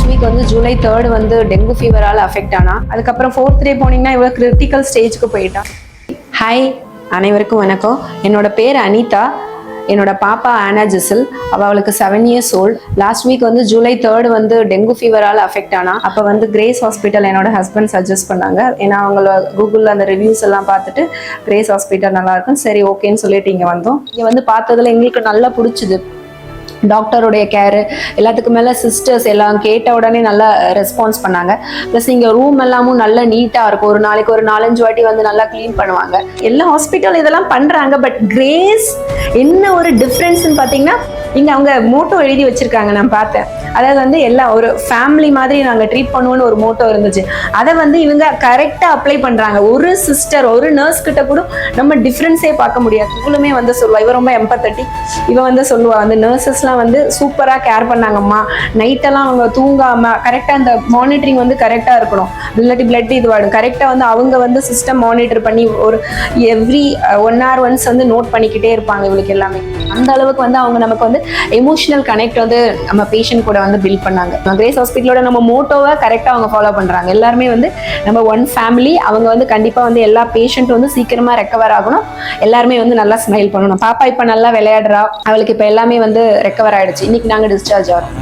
Week வந்து ஜூலை 3 வந்து dengue ஃபீவரால் affect ஆனா. அதுக்கப்புறம் 4th டே போனீங்கன்னா இவ்வளோ கிரிட்டிக்கல் ஸ்டேஜுக்கு போயிட்டா. ஹாய், அனைவருக்கும் வணக்கம். என்னோட பேர் அனிதா. என்னோட பாப்பா ஆனா ஜிசில். அவளுக்கு 7 years old. லாஸ்ட் வீக் வந்து ஜூலை 3 வந்து டெங்கு ஃபீவரால் அஃபெக்ட் ஆனா. அப்போ வந்து கிரேஸ் ஹாஸ்பிட்டல் என்னோட ஹஸ்பண்ட் சஜஸ்ட் பண்ணாங்க. ஏன்னா அவங்கள கூகுளில் அந்த ரிவ்யூஸ் எல்லாம் பார்த்துட்டு கிரேஸ் ஹாஸ்பிட்டல் நல்லா இருக்கும், சரி ஓகேன்னு சொல்லிட்டு இங்கே வந்தோம். இங்கே வந்து பார்த்ததுல எங்களுக்கு நல்லா பிடிச்சிது. டாக்டருடைய கேரு எல்லாத்துக்கு மேலே சிஸ்டர்ஸ் எல்லாம் கேட்ட உடனே நல்லா ரெஸ்பான்ஸ் பண்ணாங்க. ப்ளஸ் இங்கே ரூம் எல்லாமும் நல்லா நீட்டாக இருக்கும். ஒரு நாளைக்கு ஒரு 4-5 வாட்டி வந்து நல்லா க்ளீன் பண்ணுவாங்க. எல்லா ஹாஸ்பிட்டல் இதெல்லாம் பண்ணுறாங்க. பட் கிரேஸ் என்ன ஒரு டிஃப்ரென்ஸ்ன்னு பார்த்தீங்கன்னா, இங்கே அவங்க மோட்டோ எழுதி வச்சுருக்காங்க, நான் பார்த்தேன். அதாவது வந்து எல்லாம் ஒரு ஃபேமிலி மாதிரி நாங்கள் ட்ரீட் பண்ணுவோன்னு ஒரு மோட்டோ இருந்துச்சு. அதை வந்து இவங்க கரெக்டாக அப்ளை பண்ணுறாங்க. ஒரு சிஸ்டர் ஒரு நர்ஸ் கிட்ட கூட நம்ம டிஃப்ரென்ஸே பார்க்க முடியாது. இவளுமே வந்து சொல்லுவா, இவ ரொம்ப எம்பத்தட்டிக். இவ வந்து சொல்லுவா, அந்த நர்சஸ்லாம் வந்து சூப்பராக கேர் பண்ணாங்கம்மா. நைட்டெல்லாம் அவங்க தூங்காமல் கரெக்டாக அந்த மானிட்டரிங் வந்து கரெக்டாக இருக்கணும். இல்லாட்டி பிளட் இதுவாடும். கரெக்டாக வந்து அவங்க வந்து சிஸ்டம் மானிட்டர் பண்ணி ஒரு எவ்ரி 1 hour ஒன்ஸ் வந்து நோட் பண்ணிக்கிட்டே இருப்பாங்க இவளுக்கு எல்லாமே. அந்த அளவுக்கு வந்து அவங்க நமக்கு வந்து எமோஷனல் கனெக்ட் வந்து நம்ம பேஷண்ட் கூட வந்து பில்ட் பண்ணாங்க. கிரேஸ் ஹாஸ்பிட்டலோட நம்ம மோட்டோவை கரெக்டாக அவங்க ஃபாலோ பண்ணுறாங்க. எல்லாருமே வந்து நம்ம ஒன் ஃபேமிலி. அவங்க வந்து கண்டிப்பாக வந்து எல்லா பேஷண்ட் வந்து சீக்கிரமாக ரெக்கவர் ஆகணும். எல்லாருமே வந்து நல்லா ஸ்மைல் பண்ணணும். பாப்பா இப்போ நல்லா விளையாடுறா. அவளுக்கு இப்போ எல்லாமே வந்து ரெக்கவர் ஆகிடுச்சு. இன்னைக்கு நாங்கள் டிஸ்சார்ஜ் ஆகிறோம்.